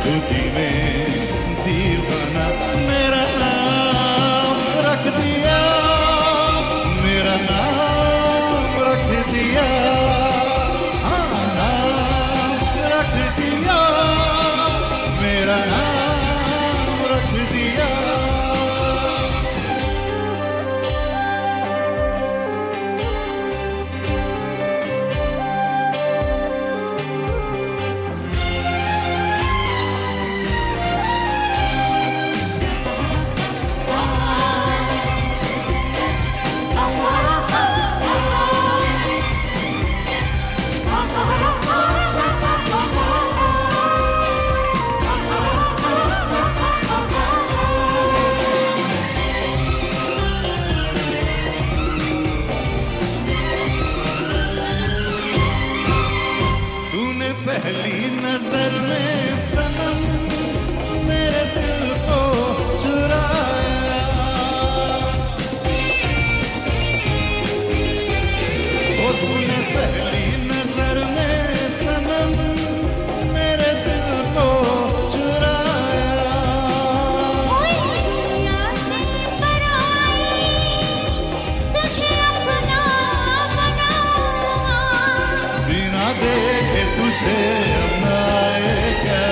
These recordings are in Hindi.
खुदी में दीवाना मेरा नाम रख दिया, मेरा नाम रख दिया, हाँ नाम रख दिया, मेरा नाम रख दिया। पहली नजर में सनम मेरे दिल को चुराया, वो तूने पहली नजर में सनम मेरे दिल को चुराया। तुझे अपना बनाऊंगा, बिना देखे तुझे अपनाए क्या,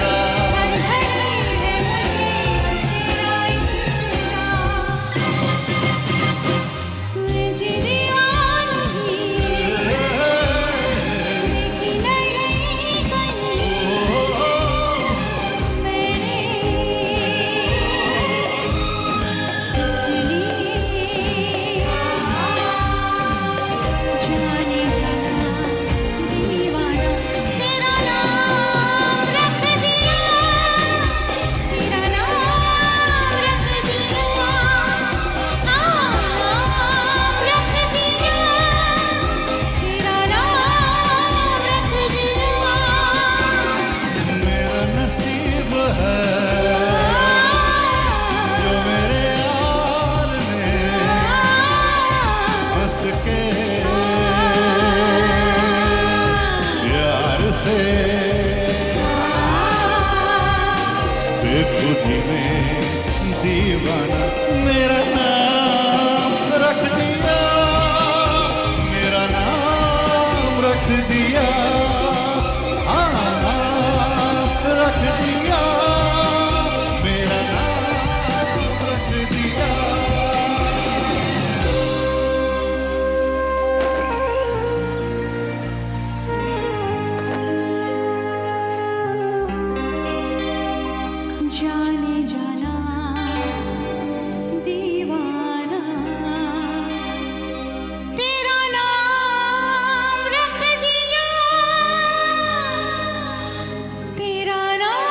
खुदी में दीवाना मेरा नाम रख दिया, मेरा नाम रख दिया, हाँ नाम रख दिया, मेरा नाम रख दिया। जाने जाना दीवाना तेरा नाम रख दिया, तेरा नाम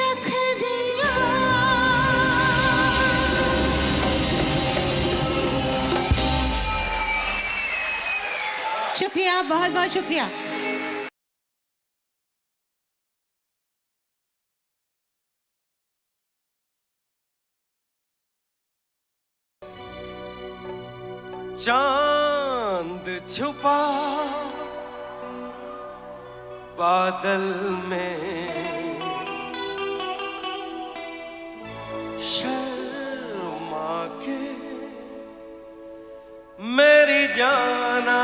रख दिया। शुक्रिया, बहुत बहुत शुक्रिया। चांद छुपा बादल में, शर्मा के मेरी जाना,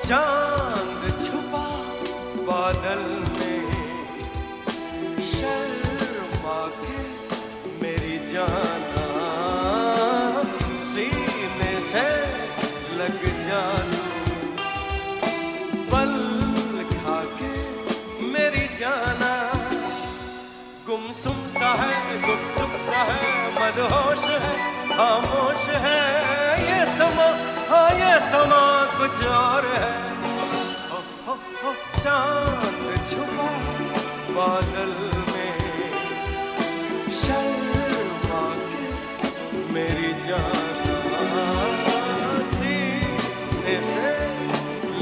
चांद छुपा बादल में, शर्मा के मेरी जाना, सीने से लग जा पल खा के मेरी जाना, गुमसुम सा है, गुमसुम सा है, मदहोश है, खामोश है ये समा, हाँ ये समा कुछ और है। हो चांद छुपा बादल में, शर्मा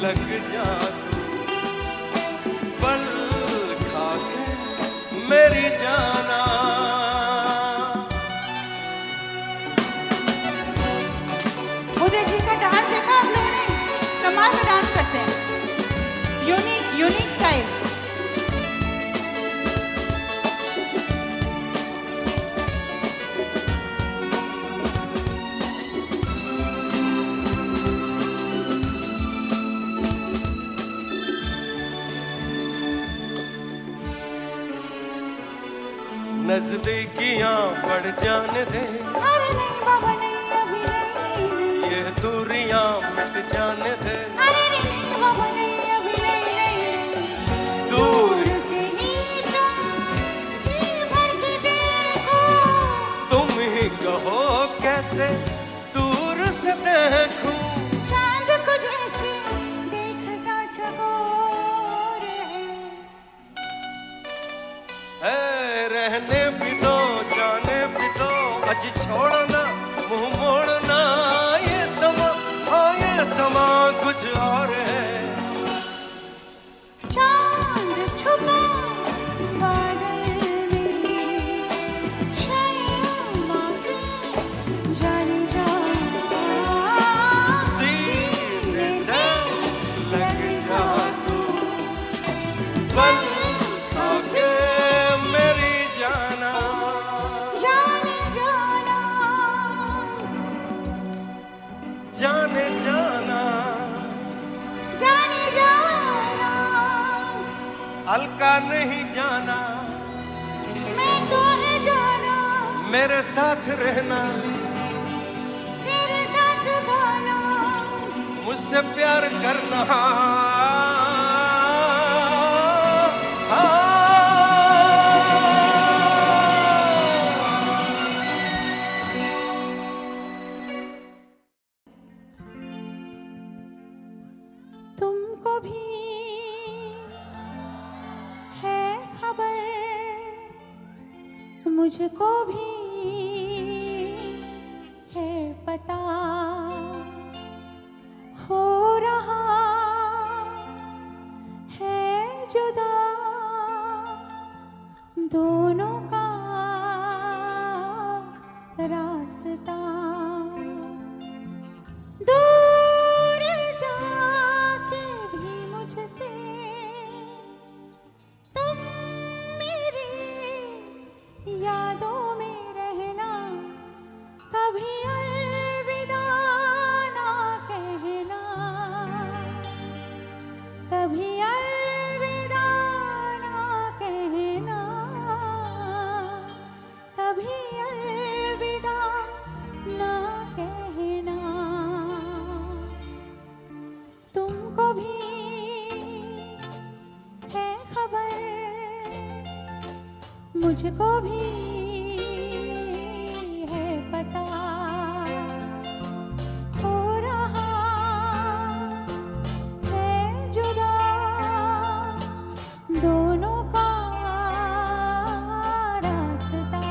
लग जा तू, पल खा के मेरी जाना। उदय जी का डांस देखा आप लोगों ने? कमाल का डांस करते हैं, यूनिक स्टाइल। नजदीकियां बढ़ जाने दे, अरे नहीं बाबा नहीं, अभी नहीं। ये दूरियां मिट जाने दे, अरे नहीं बाबा नहीं, अभी नहीं। दूर से ही तुम जी भर के देखो, तुम ही कहो कैसे दूर से देखूं। चांद को जैसे देखता चकोर है रहने भी दो, जाने भी दो, अज छोड़ना मुंह मोड़ना। ये समा, हाँ ये समा कुछ और है। चांद छुपा बादल में, शर्मा के जाने जा, सीने से लग जा तू, पल खा के मेरी जाना। जाने जाना, जाने जाना, जाने जाना। अलका नहीं जाना, मैं तो है जाना, मेरे साथ रहना, तेरे साथ गाना। मुझसे प्यार करना। तुमको भी है खबर, मुझको भी है पता, हो रहा है जुदा दोनों का रास्ता। दूर जाके भी मुझसे तुम मेरी यादों में रहना, कभी अलविदा ना कहना, कभी अलविदा ना कहना, कभी अलविदा ना कहना। तुमको भी है खबर, मुझको भी है पता, हो रहा है जुदा दोनों का रास्ता।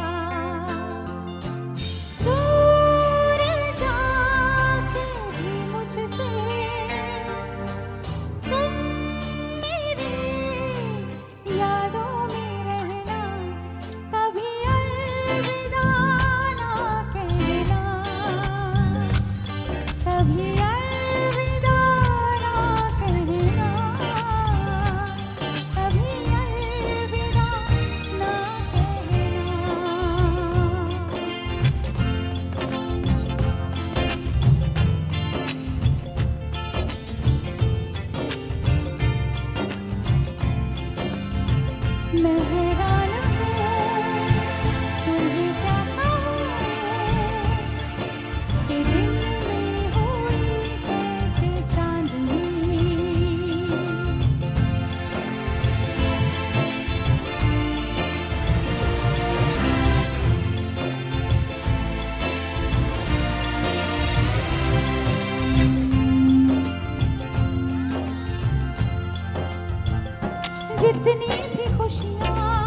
दूर जाके भी मुझसे तुम मेरी यादों में रहना, कभी अलविदा ना कहना, कभी अलविदा ना कहना, कभी अलविदा ना कहना। मैं हैरान हूँ, तुम्हें क्या कहूँ, कि दिन में हुई कैसे चांदनी। जितनी भी खुशियाँ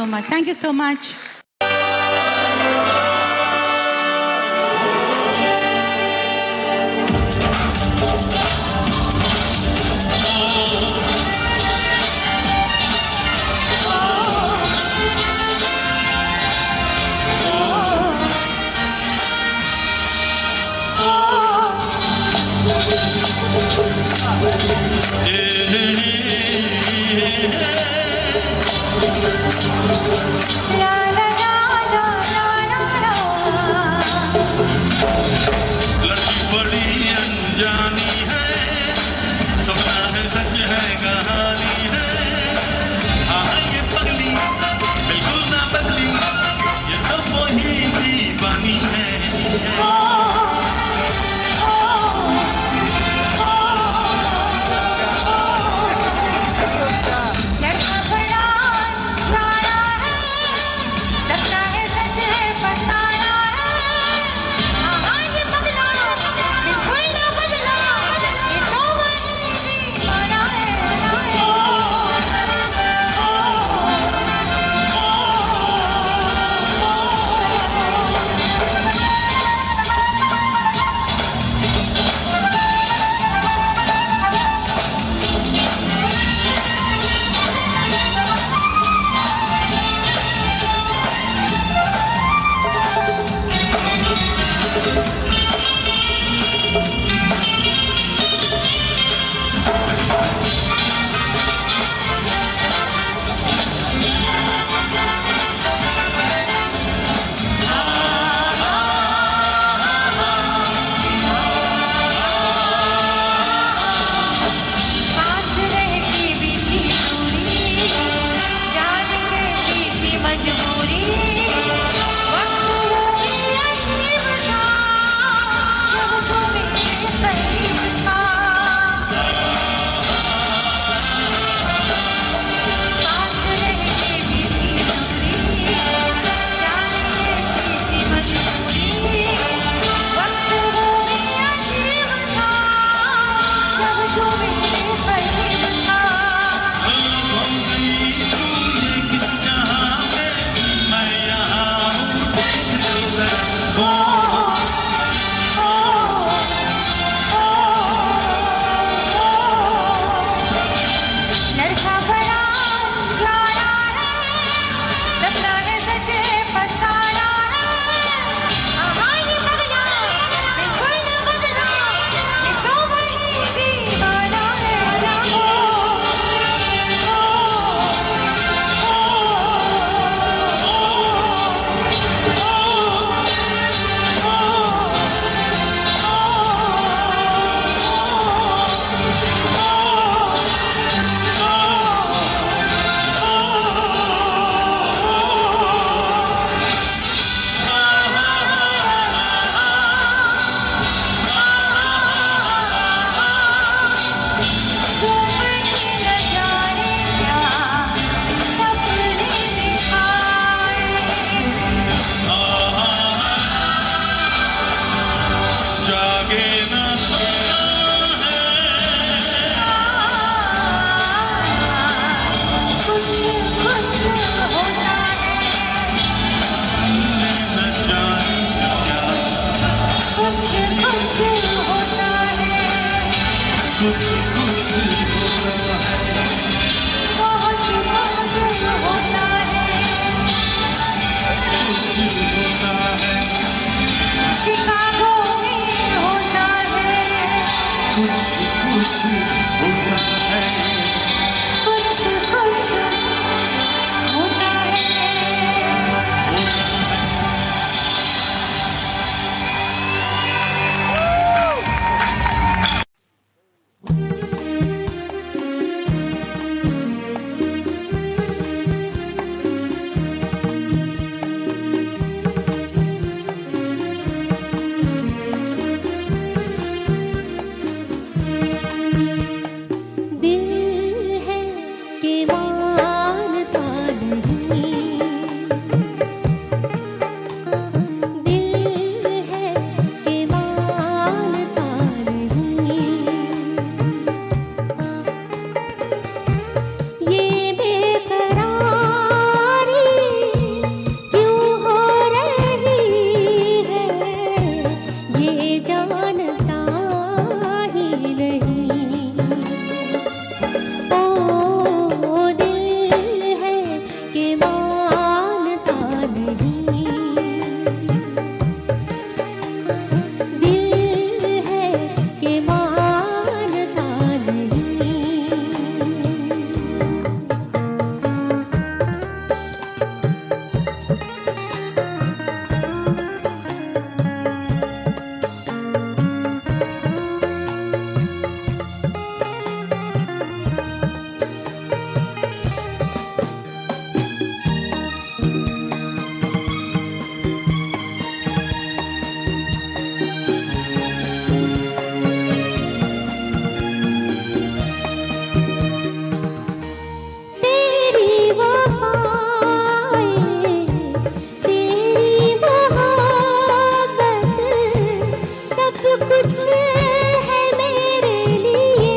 much. Thank you so much. लड़की बड़ी अनजानी है, सपना है सच है कहानी है। हाँ ये पगली बिल्कुल ना बदली, ये तो वही दीवानी है। कुछ है मेरे लिए,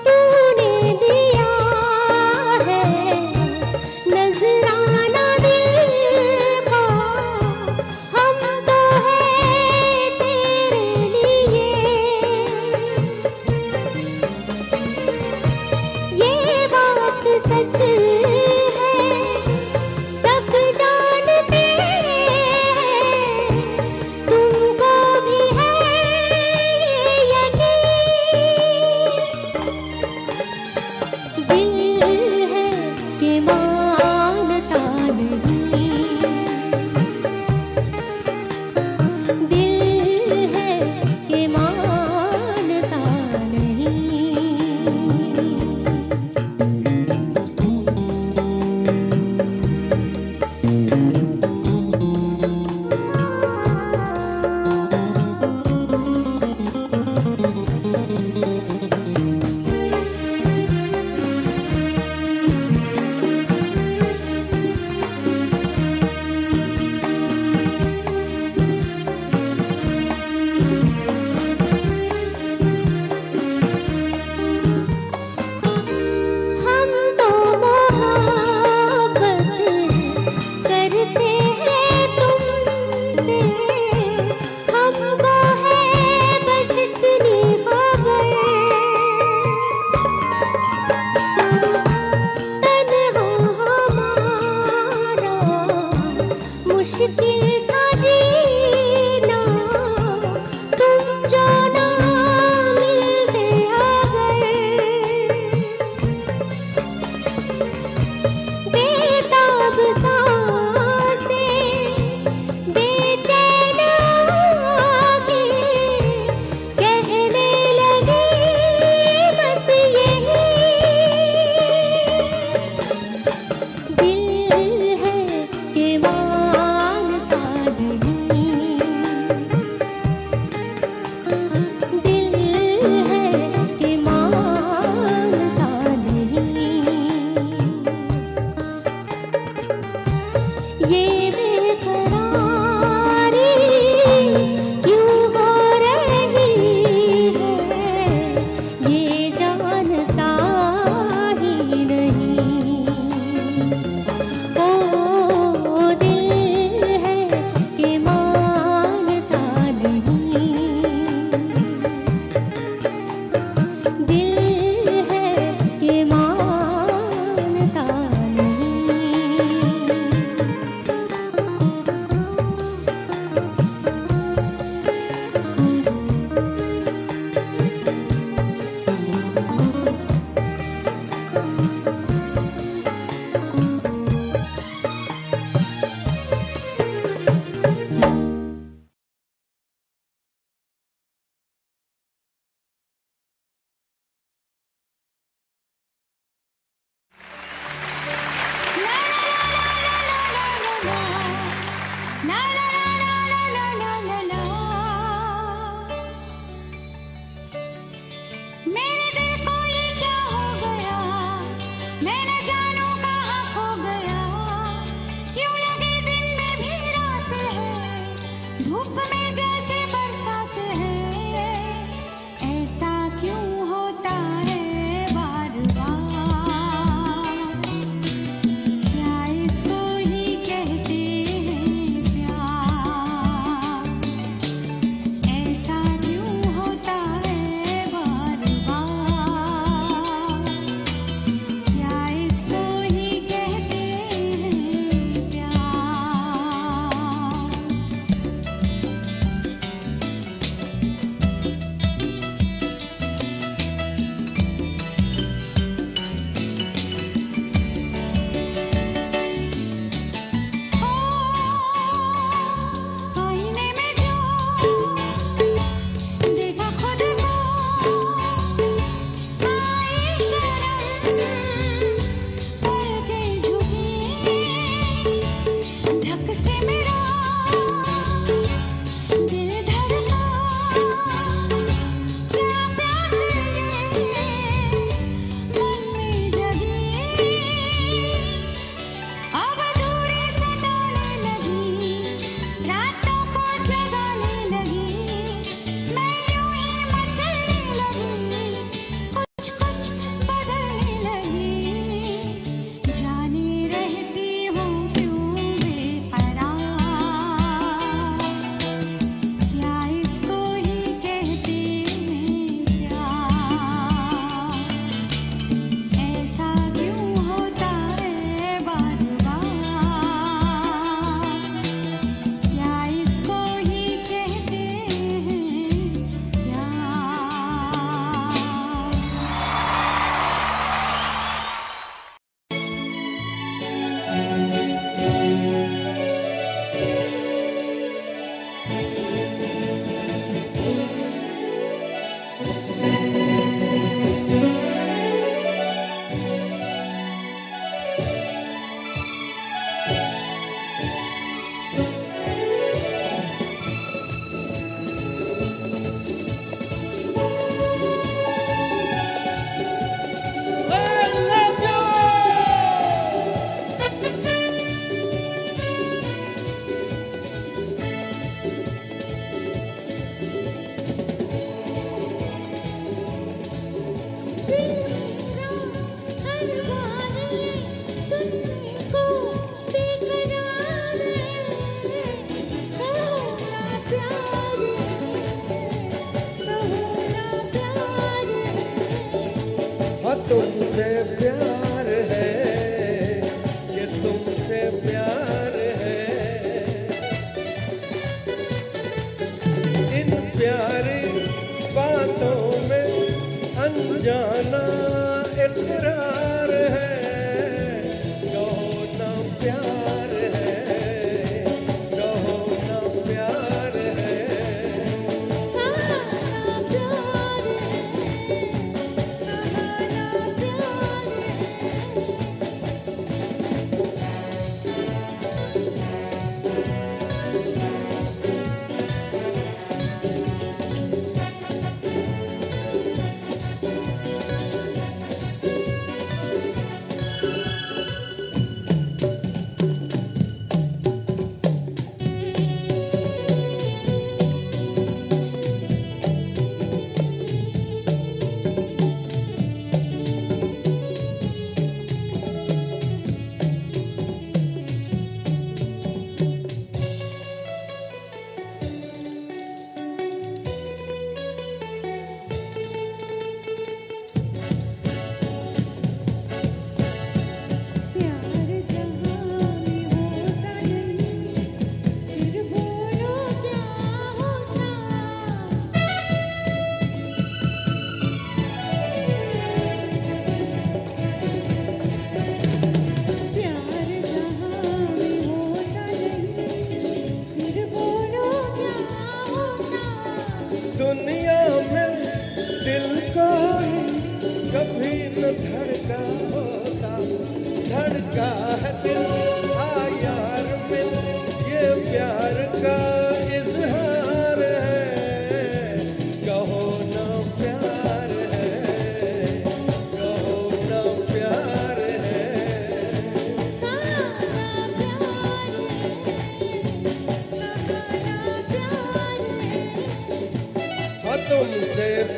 तूने दिया है नजराना दिल का, हम तो है तेरे लिए। ये बात सच है, सब जानते हैं, तुमको भी है ये यकीन। दिल है कि मानता नहीं, दिल है कि मानता नहीं। हम तो मोहब्बत करते हैं तुमसे, हमको है बस इतनी खबर। तन्हा हमारा मुश्किल था जीना, तुम जो ना मिलते अगर। बेताब सांसें, बेचैन आँखें, कहने लगी बस यही। दिल है कि मानता नहीं, दिल है कि मानता नहीं। ये बेकरारी क्यों हो रही है, ये जानता ही नहीं। ओ दिल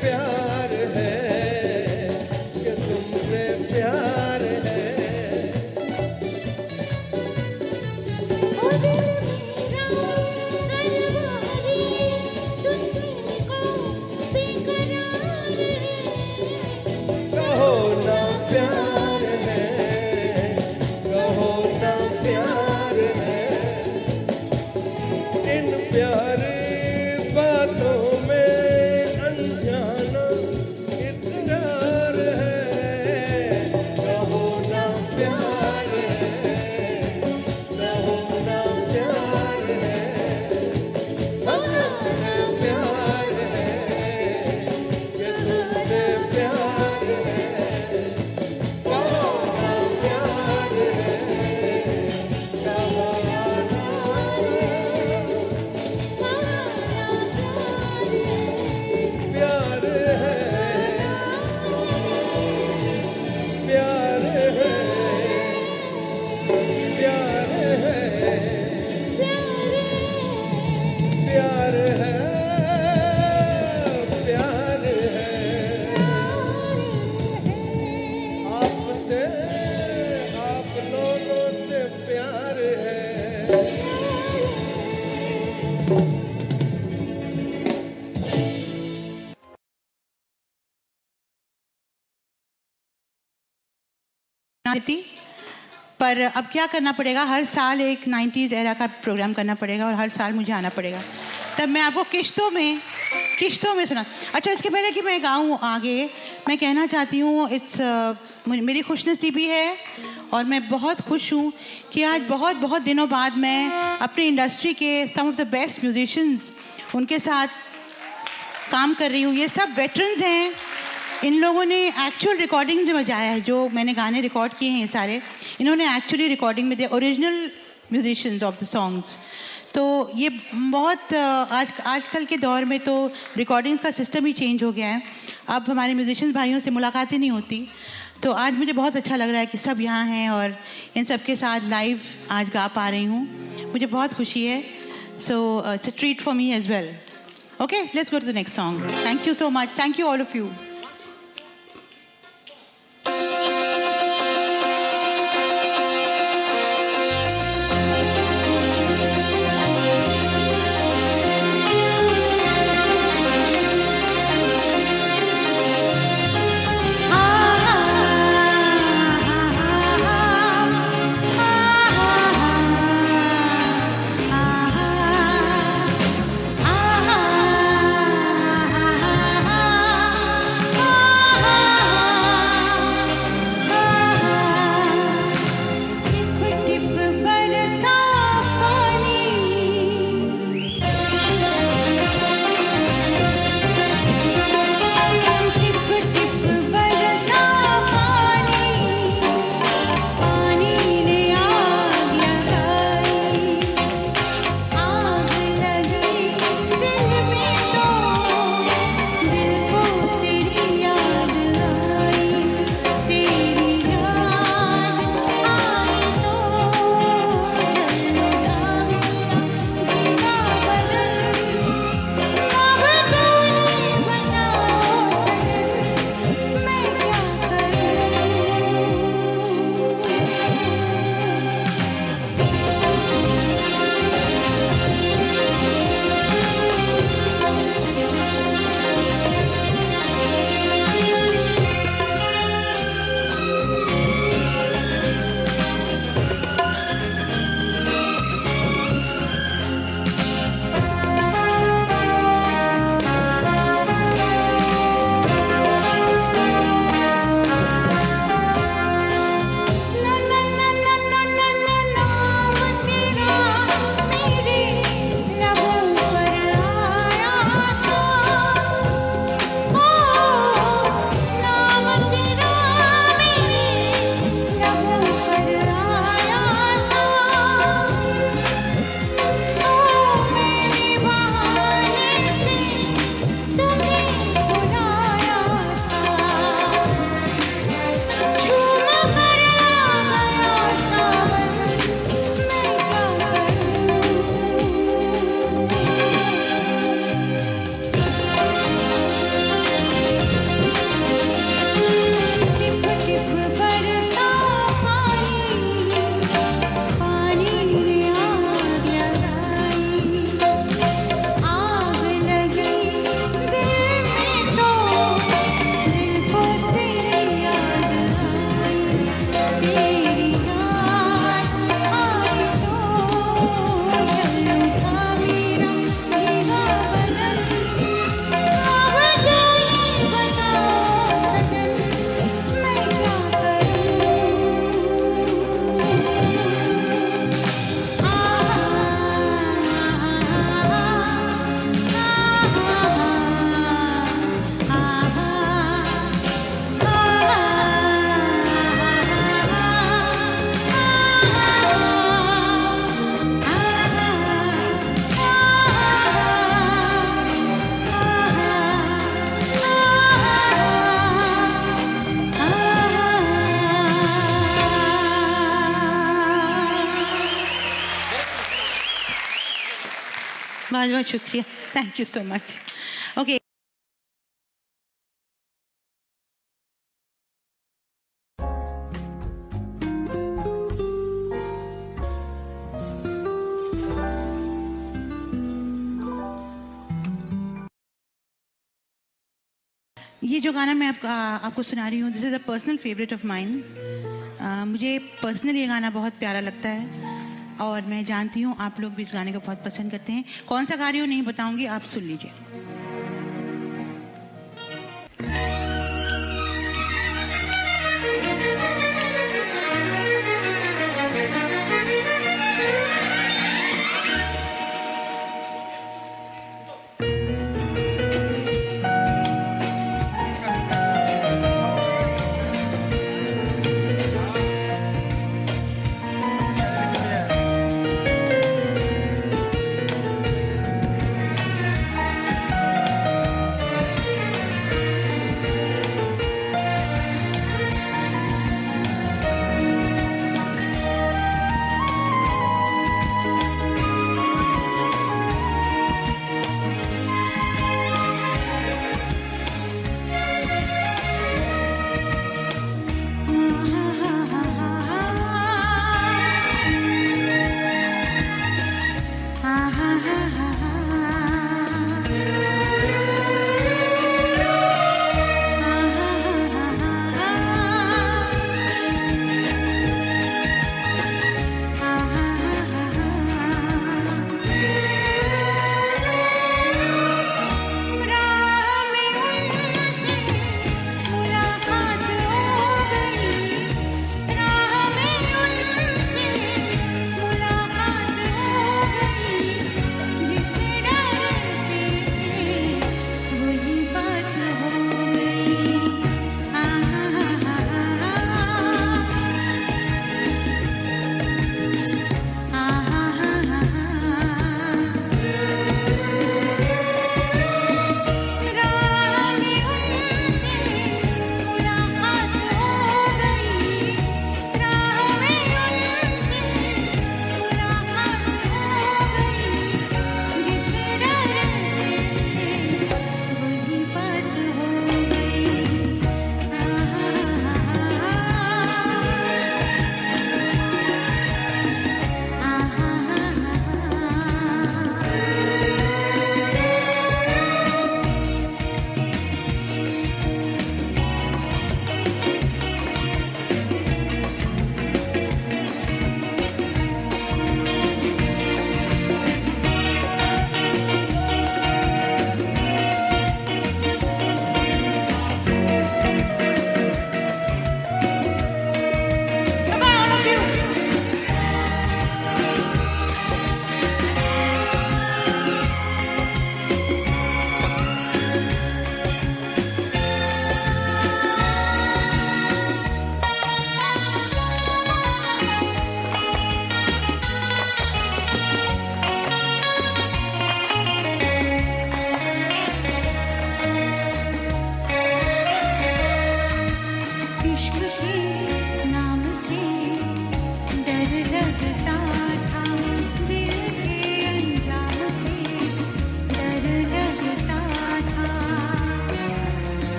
प्यार है, कि तुमसे प्यार है। ओ दिल मेरा करवारी, सुनने को बेकरार है। कहो ना प्यार है, कहो ना प्यार है। इन प्यार बातों में अनजाना इकरार है। कहो ना प्यार है, कहो ना प्यार है। हमसे प्यार है, कि तुमसे प्यार है। कहो ना प्यार है, कहो ना प्यार है, प्यार है, प्यार है, प्यार है, प्यार है। आपसे, आप लोगों से प्यार है। देती, पर अब क्या करना पड़ेगा, हर साल एक 90s एरा का प्रोग्राम करना पड़ेगा और हर साल मुझे आना पड़ेगा। तब मैं आपको किश्तों में सुना। अच्छा, इसके पहले कि मैं गाऊँ आगे, मैं कहना चाहती हूँ मेरी खुशनसीबी है और मैं बहुत खुश हूँ कि आज बहुत बहुत दिनों बाद मैं अपनी इंडस्ट्री के सम ऑफ द बेस्ट म्यूजिशियंस उनके साथ काम कर रही हूँ। ये सब वेटरन्स हैं, इन लोगों ने एक्चुअल रिकॉर्डिंग में बजाया है। जो मैंने गाने रिकॉर्ड किए हैं ये सारे, इन्होंने एक्चुअली रिकॉर्डिंग में, they original musicians of the songs. तो ये बहुत आजकल के दौर में तो रिकॉर्डिंग्स का सिस्टम ही चेंज हो गया है। अब हमारे म्यूजिशियंस भाइयों से मुलाकातें नहीं होती। तो आज मुझे बहुत अच्छा लग रहा है कि सब यहाँ हैं और इन सब के साथ लाइव आज गा पा रही हूँ। मुझे बहुत खुशी है। So it's a treat for me as well. Okay, let's go to the next song. Thank you so much. Thank you all of you. बहुत बहुत शुक्रिया, thank you so much. Okay, ये जो गाना मैं आपको सुना रही हूँ, this is a personal favourite of mine. मुझे पर्सनली ये गाना बहुत प्यारा लगता है और मैं जानती हूँ आप लोग भी इस गाने को बहुत पसंद करते हैं। कौन सा गा रही हूँ नहीं बताऊंगी, आप सुन लीजिए।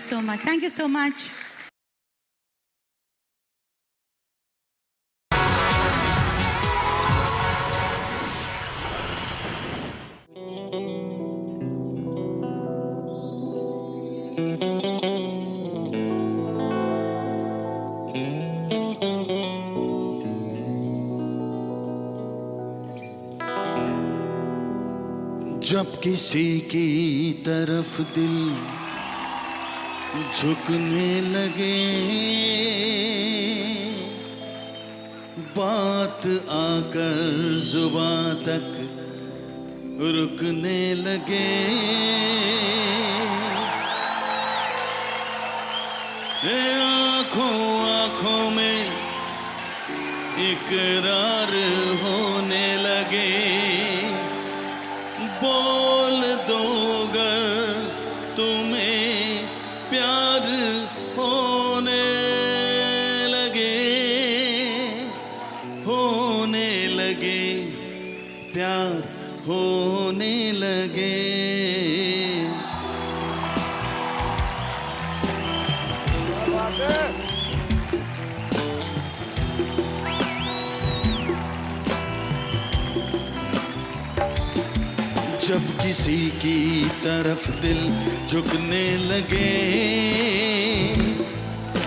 so much. Thank you so much. जब किसी की तरफ दिल झुकने लगे, बात आकर जुबां तक रुकने लगे, आंखों आंखों में इकरार होने लगे, बोल दो गर तुम्हें प्यार होने लगे, प्यार होने लगे। जब किसी की तरफ दिल झुकने लगे,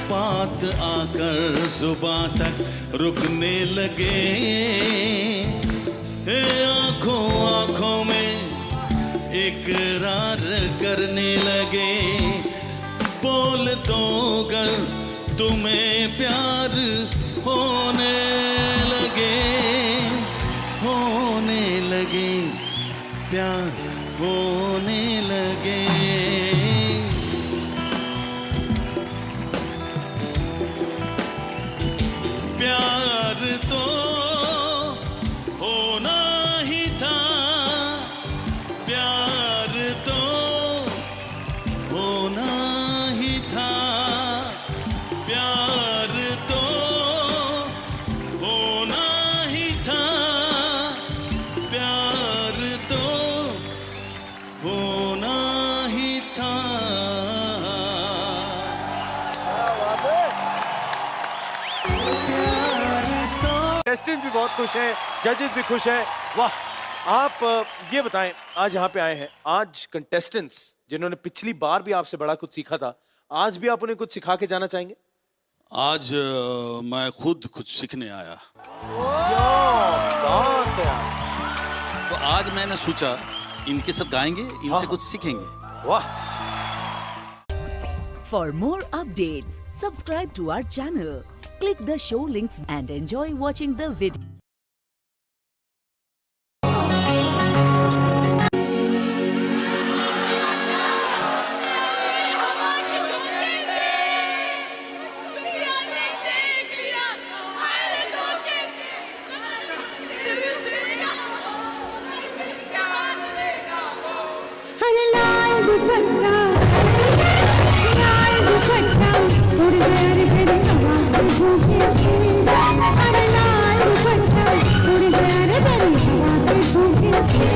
बात आकर जुबां तक रुकने लगे, आंखों आंखों में इकरार करने लगे, बोल दो गर तुम्हें प्यार होने लगे, प्यार होने लगे। प्यार तो होना ही था, प्यार तो होना ही था, प्यार तो होना ही था, प्यार तो होना ही था। कंटेस्टेंट भी बहुत खुश हैं, जजेस भी खुश हैं। वाह, आप ये बताएं, आज यहाँ पे आए हैं, आज कंटेस्टेंट्स जिन्होंने पिछली बार भी आपसे बड़ा कुछ सीखा था, आज भी आप उन्हें कुछ सिखा के जाना चाहेंगे? आज मैं खुद कुछ सीखने आया, बात है यार। तो आज मैंने सोचा इनके साथ गाएंगे, इनसे कुछ सीखेंगे। वाह। For more updates, subscribe to our channel, click the show links and enjoy watching the video. अरे लाल दुपट्टा उड़ गया रे मेरी हवा के झोंके से। अरे लाल दुपट्टा उड़ गया रे मेरी हवा के झोंके से।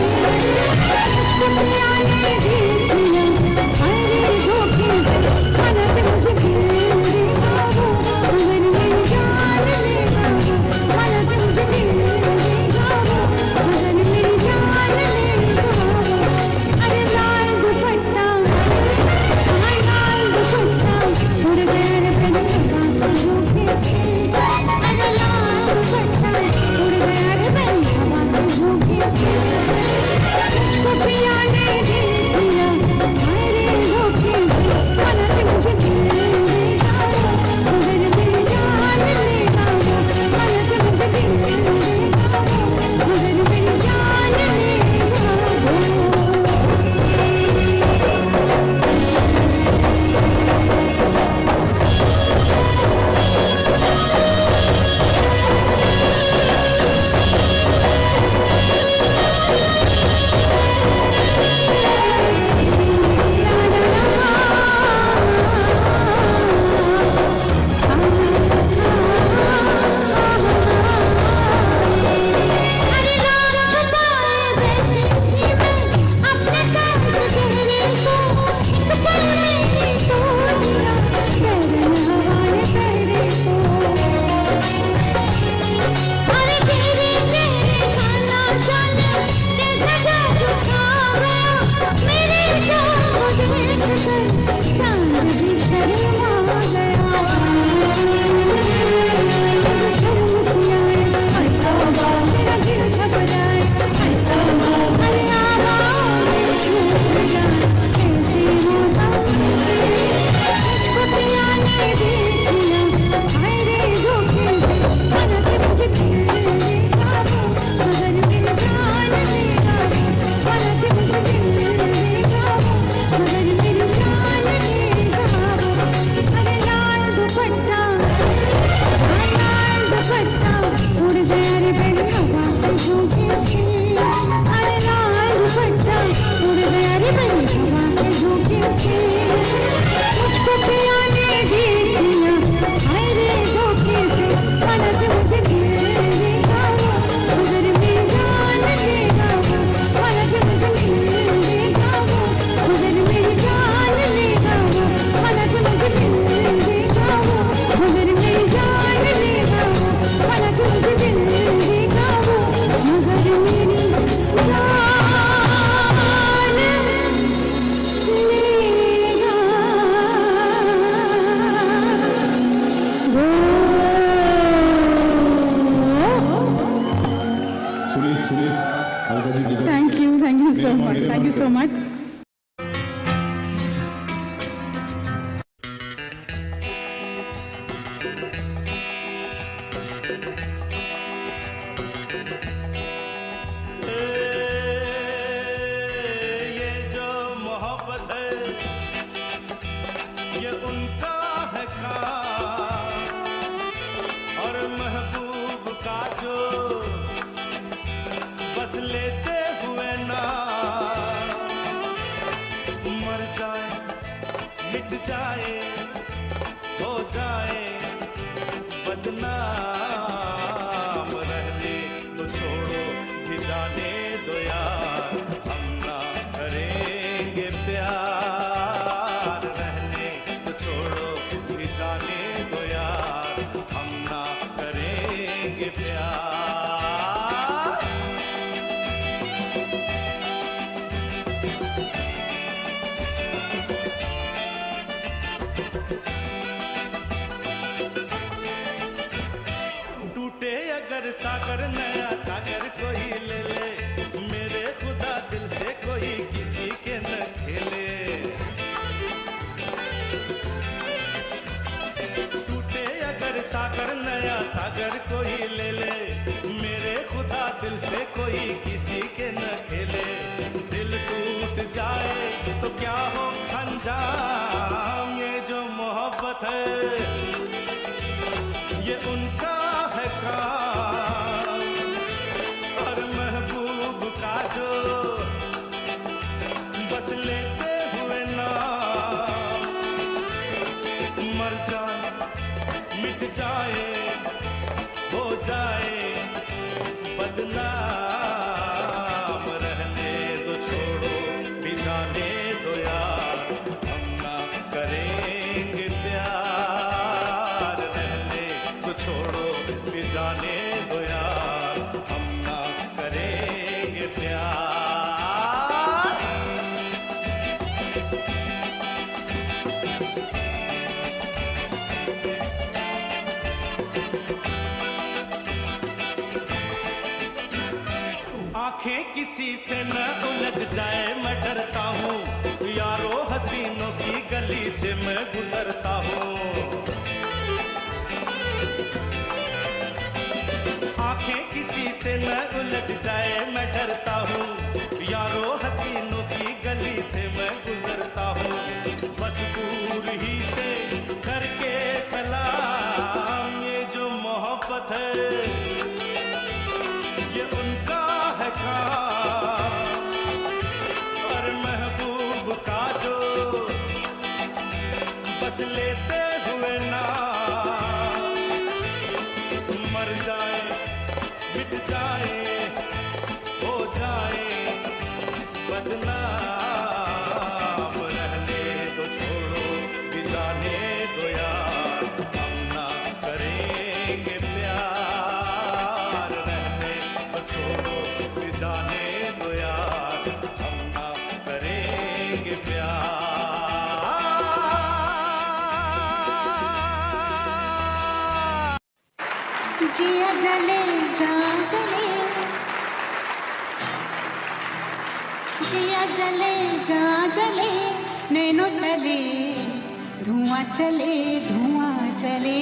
सुनिए अलका जी की thank you so much, thank you so much. ये जो मोहब्बत है ये उनका है काम, और महबूब का जो बस लेते हुए ना मर जाए मिट जाए हो जाए बदनाम, रहने तो छोड़ो भी जाने दो यार, हम ना करेंगे प्यार, रहने तो छोड़ो भी जाने दो यार, हम ना करेंगे प्यार। टूटे अगर सागर नया सागर कोई ले ले, मेरे खुदा दिल से कोई किसी के न खेले। टूटे अगर सागर नया सागर कोई ले ले, मेरे खुदा दिल से कोई किसी के न खेले। दिल टूट जाए तो क्या हो अंजाम, ये जो मोहब्बत है ये उनका है काम, और महबूब का जो बस लेते हुए ना मर जाए मिट जाए हो जाए बदनाम, रहने दो छोड़ो भी जाने दो यार, हम ना करेंगे प्यार, रहने तो छोड़ो भी जाने दो यार, हम ना करेंगे प्यार। आंखें किसी से न उलझ जाए मैं डरता हूँ, यारो हसीनों की गली से मैं गुजरता हूँ। आंखें किसी से न उलझ जाए मैं डरता हूँ, यारो हसीनों की गली से मैं गुजरता हूँ। बस दूर ही से करके सलाम, ये जो मोहब्बत है ये उनका है काम, और महबूब का जो बस लेते हुए ना मर जाए मिट जाए हो जाए बदनाम, रहने दो छोड़ो भी जाने दो यार, हम ना करेंगे प्यार, रहने तो छोड़ो भी जाने दो यार, हम ना करेंगे प्यार। जिया जले जा जले, जिया जले जा जले, नैनो तले धुआं चले धुआं चले।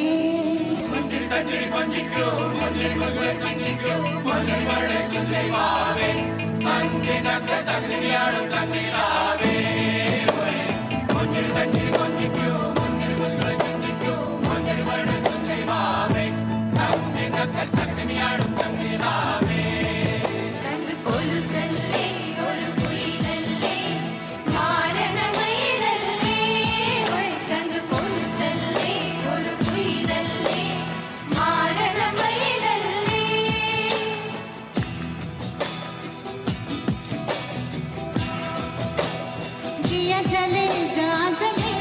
जिया जले जा जले,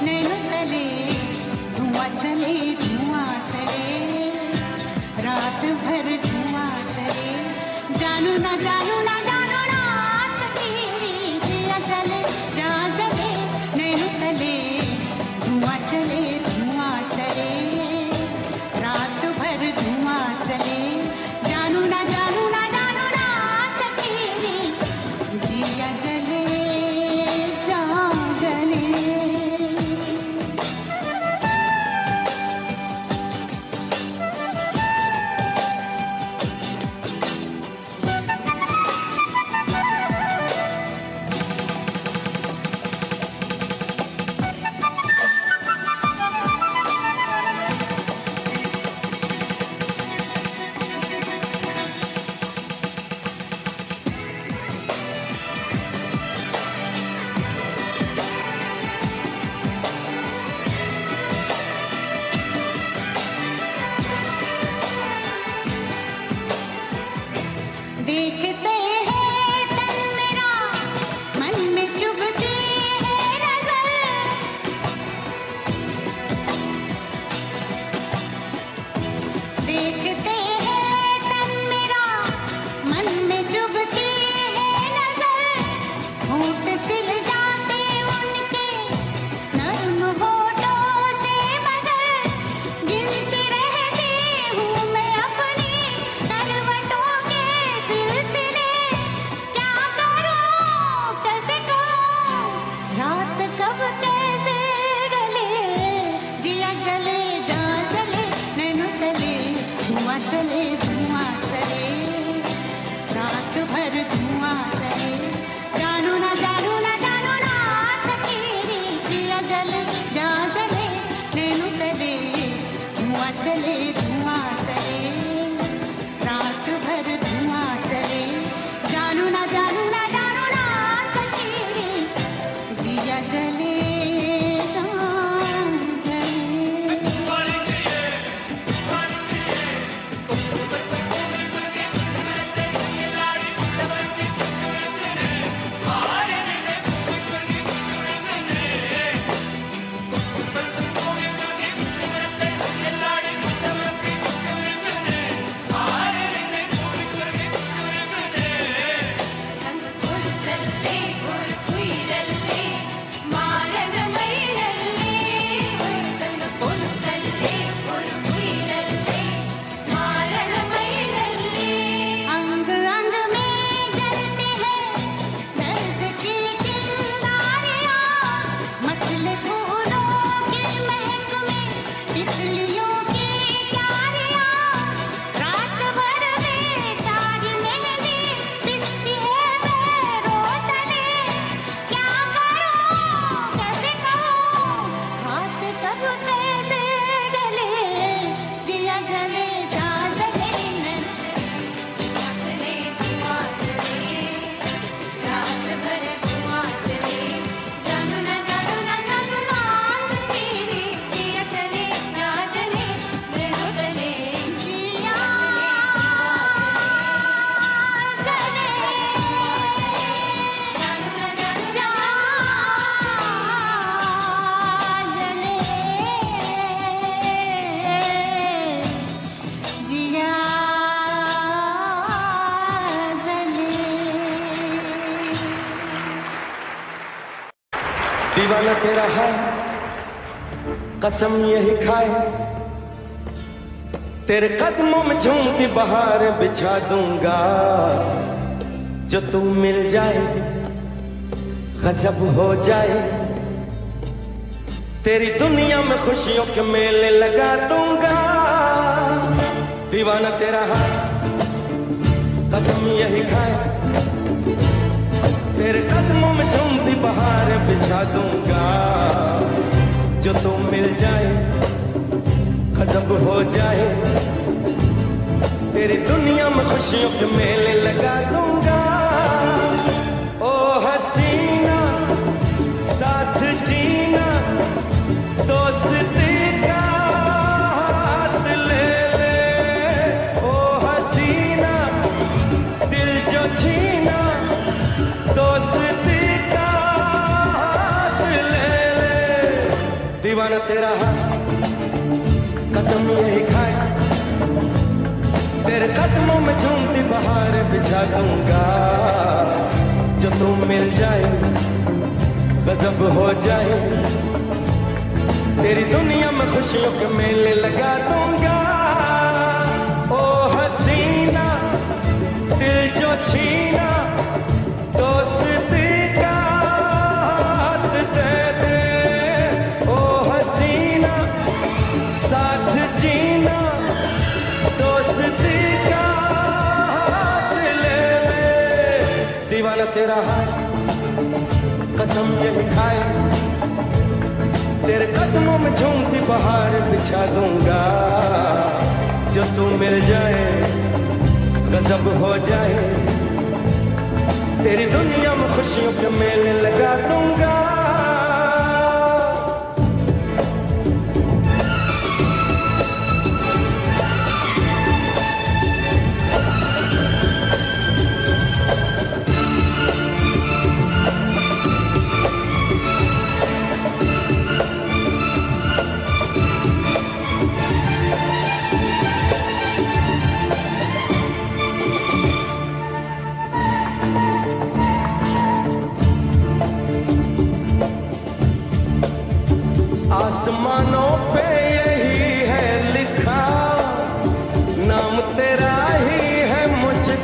नैनो तले धुआं चले धुआं चले, रात भर धुआं चले, जानू ना जानू ना जानू ना सकेरी। जिया जले जा जले, नैनो तले धुआं चले धुआं चले, रात भर धुआं चले, जानू ना जानू ना जानू ना देखते हैं तन मेरा, मन में चुभती है नजर। देखते हैं तन मेरा, मन में चुभती है नजर। होंठ सिल जाते उनके नर्म होठों से, मगर गिनती रहती हूँ मैं अपनी करवटों के सिलसिले। क्या करूँ कैसे कहूँ, रात कब कैसे ढले, जिया जले जा जले नैनो तले, धुआं चले धुआं चले, रात भर धुआं चले। जानू ना जानू ना जानू ना सकेरी, जिया जले जा जले नैनो तले, धुआं चले धुआं चले, रात भर धुआं चले। जानू ना जानू ना जानू ना सकेरी, जिया जले जा जले। अंग अंग में जलते हैं दर्द की चिंगारियां, मसले फूलों की महक में तितलियों की क्यारियां। रात भर बेचारी मेहंदी पिसती है पैरों तले। क्या करूं कैसे कहूं, रात कब कैसे ढले, जिया जले जा जले चले धुआं चले, रात भर धुआं चले। जानू ना जानू ना जानू ना सकेरी, जिया चले जा चले नैनो तले, जिया चले जानू ना जानू जा जले, जिया जले। दीवाना तेरा है कसम यही खाए, तेरे कदमों में झूम की बहार बिछा दूंगा। जो तू मिल जाए गजब हो जाए, तेरी दुनिया में खुशियों के मेले लगा दूंगा। दीवाना तेरा है कसम यही खाए, तेरे कदमों में झूमती बहार बिछा दूंगा। जो तू मिल जाए गजब हो जाए, तेरी दुनिया में खुशियों के मेले लगा दूंगा। ओ हसीना साथ जीना, दोस्ती का हाथ ले ले। ओ हसीना दिल जो छीना, दोस्ती का हाथ ले ले। दीवाना तेरा है कसम यही खाए, तेरे कदमों में झूमती बहार बिछा दूंगा। जो तू मिल जाए गजब हो जाए, तेरी दुनिया में खुशियों के मेले लगा दूंगा। ओ हसीना दिल जो छीना, दोस्ती का हाथ दे दे। ओ हसीना साथ जीना, दोस्ती का हाथ ले ले। दीवाना तेरा है कसम यही खाए, तेरे कदमों में झूमती बहार बिछा दूंगा। जो तू मिल जाए गजब हो जाए, तेरी दुनिया में खुशियों के मेले लगा दूंगा।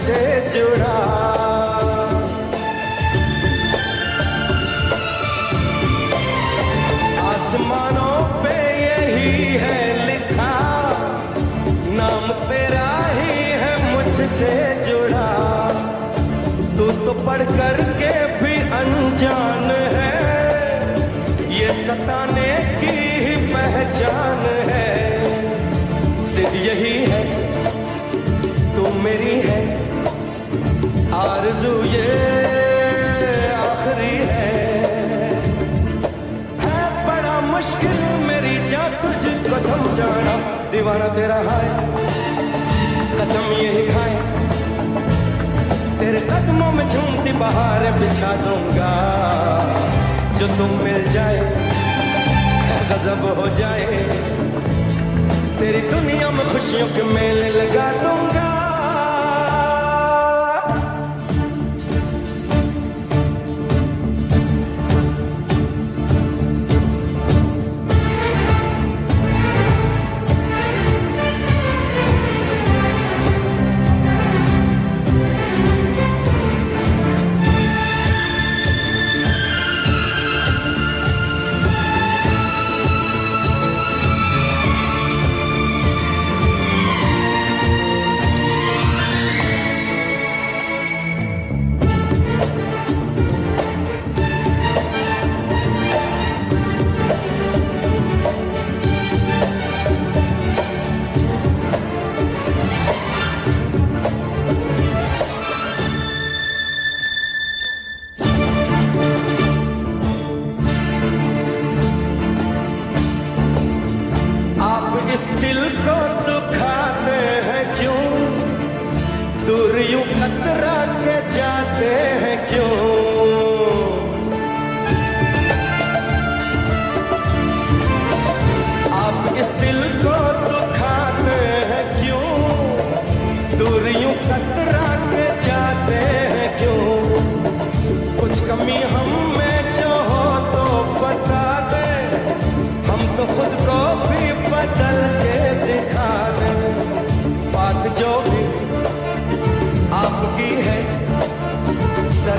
मुझसे जुड़ा। आसमानों पे यही है लिखा, नाम तेरा ही है मुझसे जुड़ा। तू तो पढ़ कर के भी अनजान है, ये सताने की ही पहचान है। सिर्फ यही है, तू मेरी है, आरज़ू ये आखिरी है। बड़ा मुश्किल मेरी जान तुझको समझाना, दीवाना तेरा है, कसम यही खाए। तेरे कदमों में झूमती बहार बिछा दूंगा, जो तुम मिल जाए गजब हो जाए। तेरी दुनिया में खुशियों के मेले लगा दूंगा।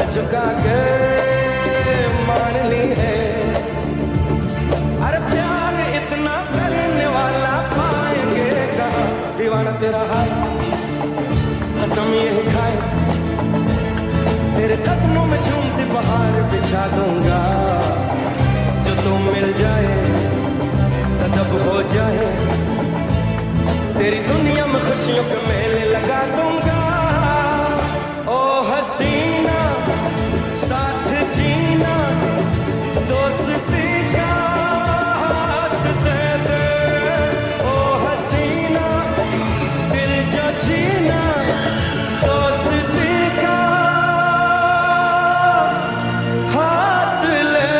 झुका के मान ली है। अरे प्यार इतना करने वाला पाएंगे कहाँ, दीवाना तेरा हाल कसम यही खाए। तेरे कदमों में झूमती बहार बिछा दूंगा, जो तुम मिल जाए सब हो जाए। तेरी दुनिया में खुशियों के मेले लगा दूंगा। ओ हसीना साथ जीना, दोस्ती का हाथ दे दे। ओ हसीना दिल जो छीना, दोस्ती का हाथ ले ले।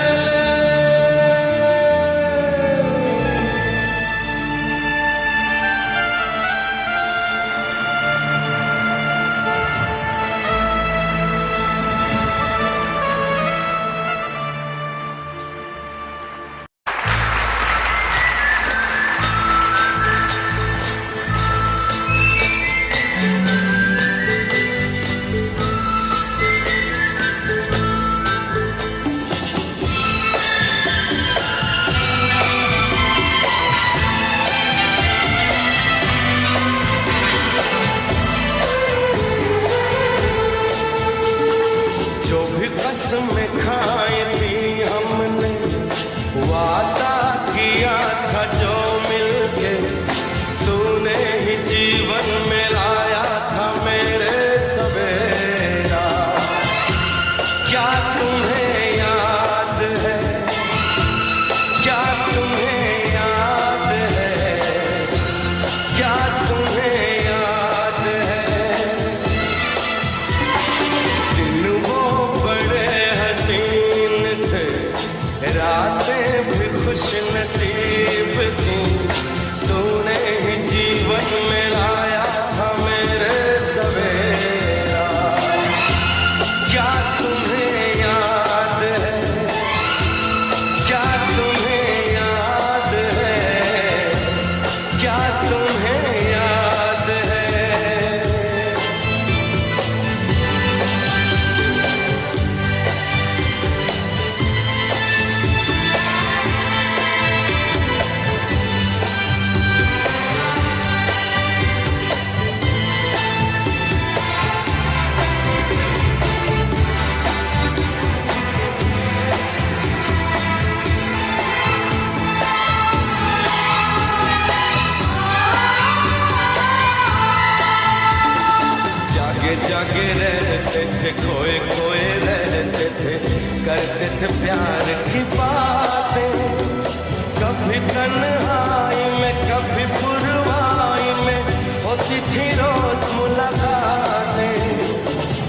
रहते थे, खोए खोए रहते थे, करते थे प्यार की बातें। कभी तन्हाई में कभी पुरवाई में होती थी रोज मुलाकातें।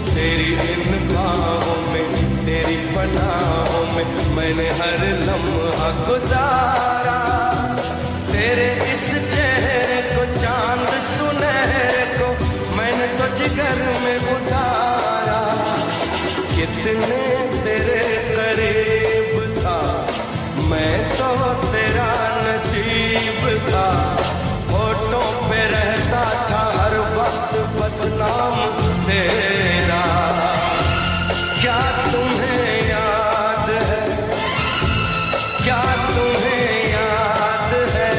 तेरी इन बाहों में तेरी पनाहों में मैंने हर लम्हा गुजारा। तेरे इस चेहरे को चांद सुनहरे को मैंने तो जिगर में उतारा। कितने तेरे करीब था मैं तो तेरा नसीब था। होठों पे रहता था हर वक्त बस नाम तेरा। क्या तुम्हें याद है, क्या तुम्हें याद है,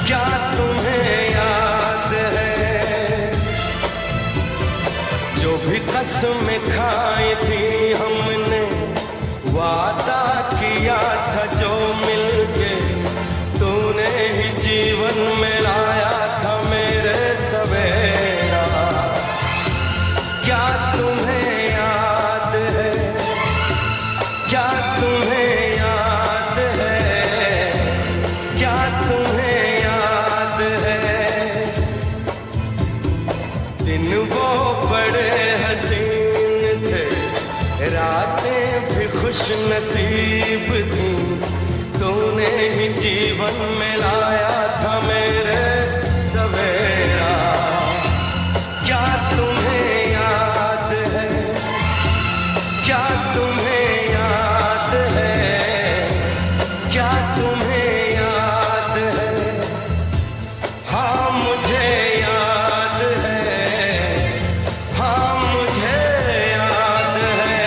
क्या तुम्हें याद है, जो भी कसमें खाई थी हमने, वादा किया था जो मिलके तूने ही जीवन में लाया था मेरे सवेरा। क्या तुम्हें याद है, क्या तुम्हें याद है, क्या तुम्हें याद है। दिन वो बड़े हसीन थे, रातें भी खुश नसीब थी, तूने ही जीवन में लाया था मेरे सवेरा। क्या तुम्हें याद है, क्या तुम्हें याद है, क्या तुम्हें याद है। हाँ मुझे याद है, हाँ मुझे याद है।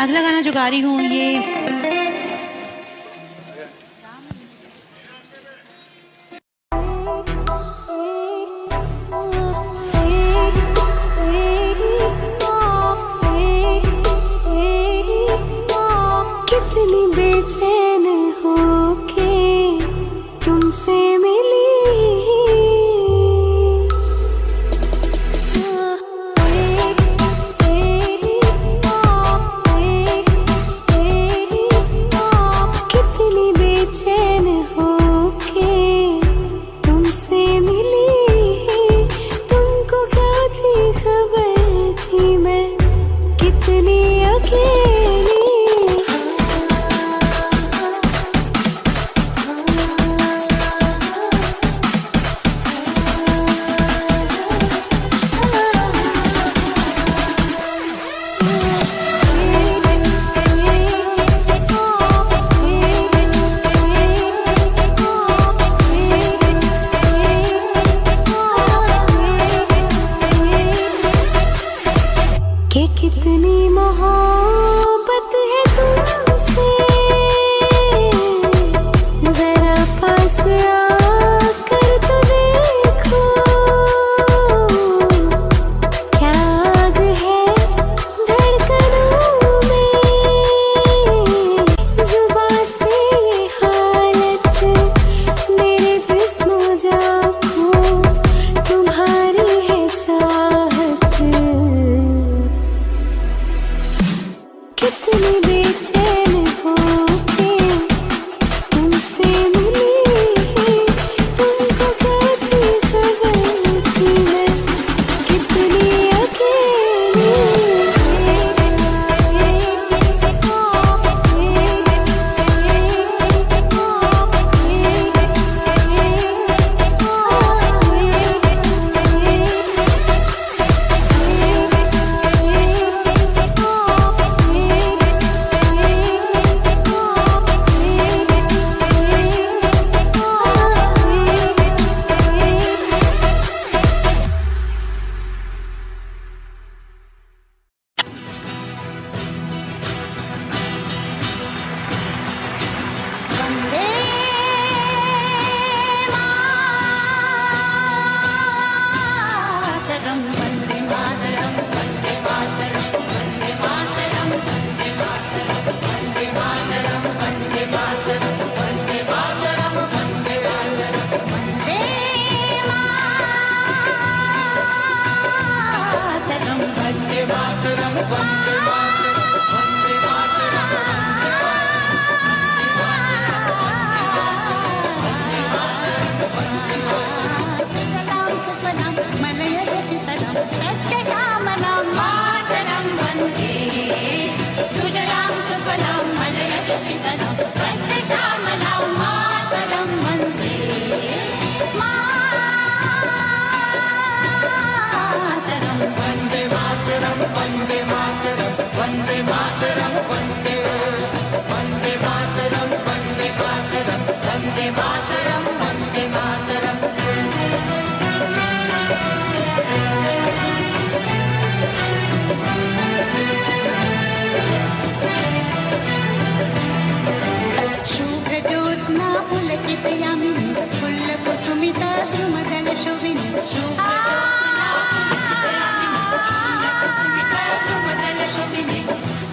अगला गाना जो गा रही हूँ ये कितनी बेचैन होके तुमसे मिली कितनी बेचैन होके तुमसे मिली तुमको क्या थी खबर थी मैं कितनी अकेली कि कितनी मोहब्बत है तुमसे जरा पास आकर तो देखो क्या आग है धड़कनों में जुबां से ये हालत मेरे जिस्म जान को तुम्हारी है चाहत कितनी बेचैन होके तुमसे मिली तुमको क्या थी खबर थी मैं कितनी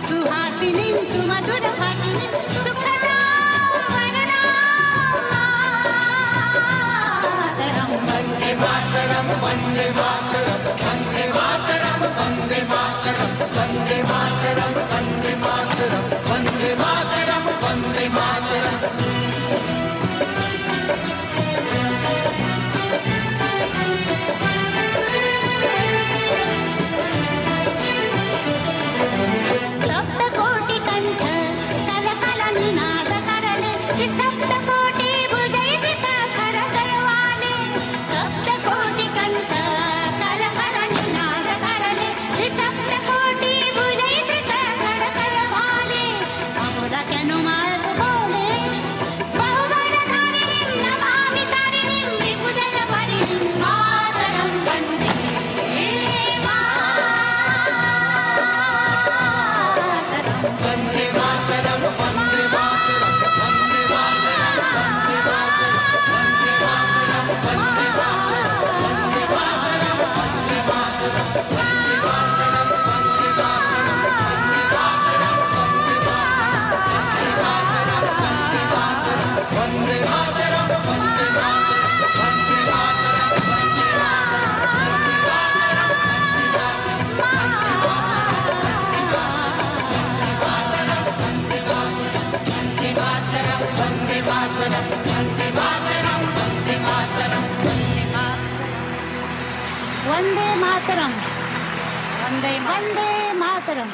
सुहासिनी सुमधुर मातरम, वंदे मातरम।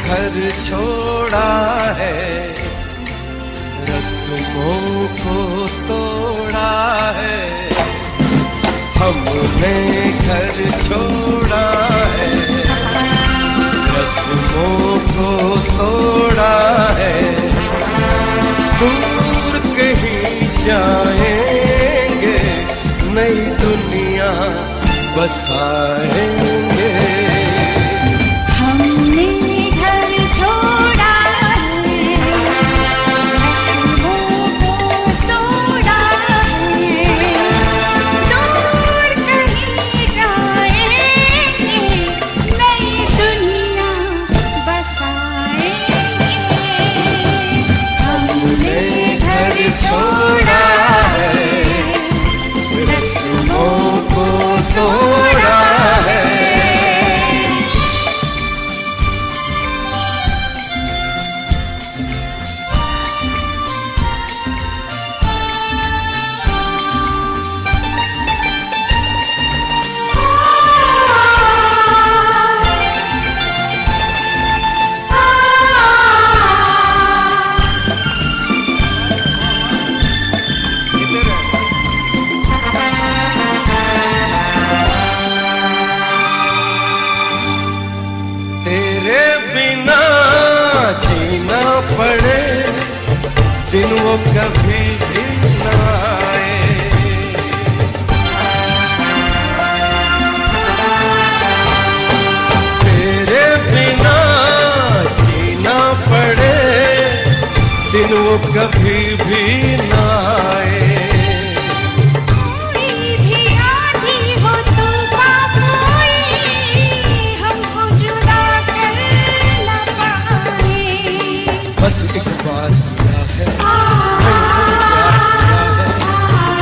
घर छोड़ा है, रस्मों को तोड़ा है, हमने घर छोड़ा है, रस्मों को तोड़ा है, दूर कहीं जाएंगे, नई दुनिया बसाएंगे। छोड़ा है, रस्मों को तोड़ा है। दिन वो कभी भी न आए, तेरे बिना जीना पड़े, दिन वो कभी भी न आए। बस एक बार किया है,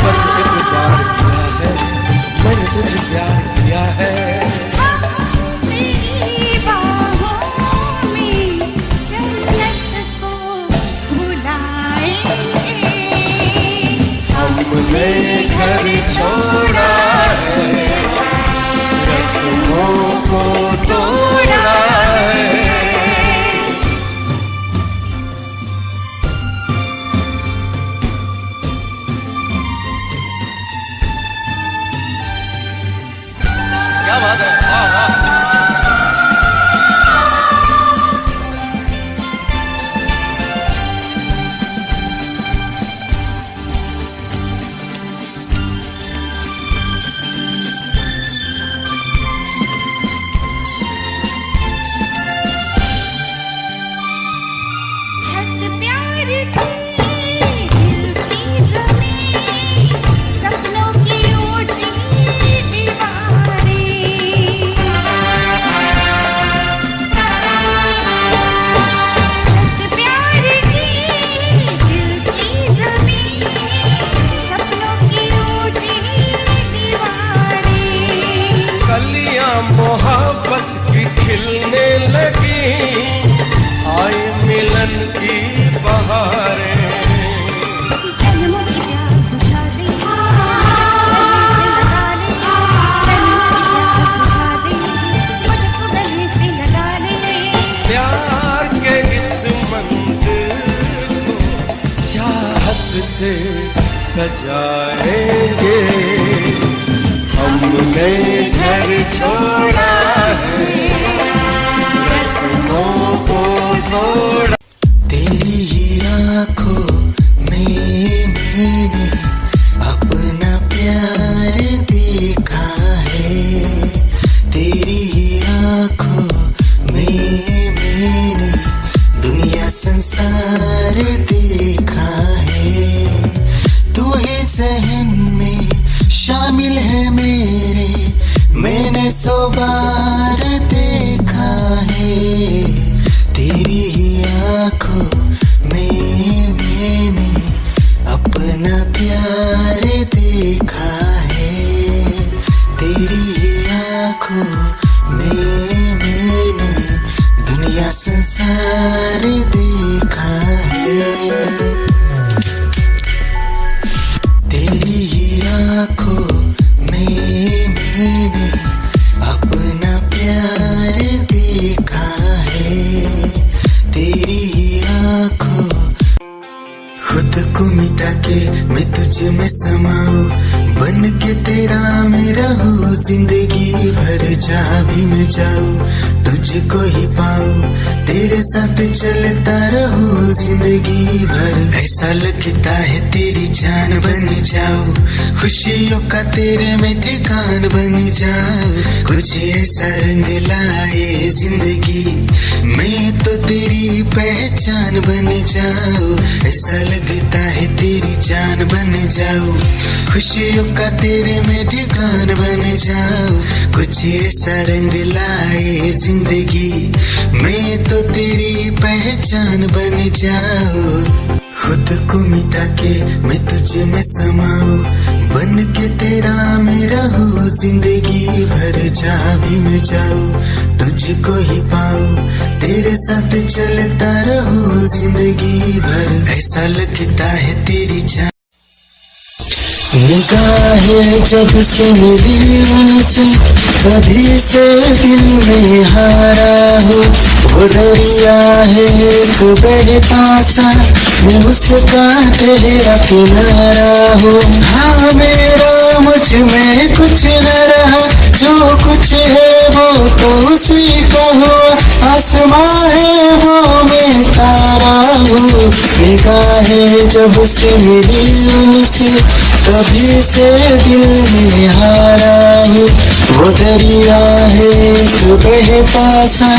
बस एक बार किया है, मैंने तुझे प्यार किया है। तेरी बाहों में जन्नत को बुलाएंगे, हमने घर छोड़ा है, रस्मों को तोड़ा है। क्या बात है, वाह वाह। मोहब्बत की खिलने लगी, आई मिलन की बहारें। जन्मों की प्यास बुझा दे, मुझको गले से लगा ले। प्यार के इस मंदिर को चाहत से सजाएंगे, हमने घर छोड़ा है, रस्मों को तोड़ा। तेरी ही आँखों में मैंने अपना प्यार देखा है, तेरी ही आँखों में मैंने दुनिया संसार देखा है। जिंदगी भर जहाँ भी मैं जाऊँ तुझको ही पाऊँ, तेरे साथ चलता रहूं जिंदगी भर। ऐसा लगता है तेरी जान बन जाऊं, खुशियों का तेरे में ठिकान बन जाऊं। कुछ ऐसा रंग लाए जिंदगी, मैं तो तेरी पहचान बन जाऊं। ऐसा लगता है तेरी जान बन जाऊं, खुशियों का तेरे में ठिकान बन जाऊं। कुछ ऐसा रंग लाए जिंदगी, मैं तो तेरी पहचान बन जाऊं। खुद को मिटा के मैं तुझे में समाऊं, बन के तेरा मैं रहूं जिंदगी भर। जहाँ भी मैं जाऊं तुझको ही पाऊं, तेरे साथ चलता रहूं जिंदगी भर। ऐसा लगता है तेरी जान निगाहें जब से मेरी उनसे, कभी से दिल में हारा हूँ। वो दरिया है एक बहता सा, मैं उसका ठहरा किनारा हूँ। हाँ मेरा मुझ में कुछ न रहा, जो कुछ है वो तो उसी का हुआ। आसमां है वो मैं तारा हूँ, निगाहें जब से मेरी उनसे, कभी से दिल में हारा हूँ। वो दरिया है एक बहता सा,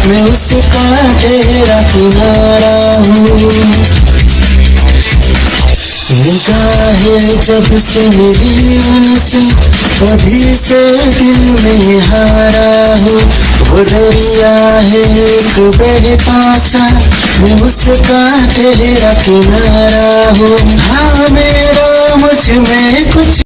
मैं उसका ठहरा किनारा हूँ। निगाहें जब से मेरी उनसे, कभी से दिल में हारा हूँ। वो दरिया है एक बहता सा, मैं उसका ठहरा किनारा हूँ। हाँ मेरा मुझ में कुछ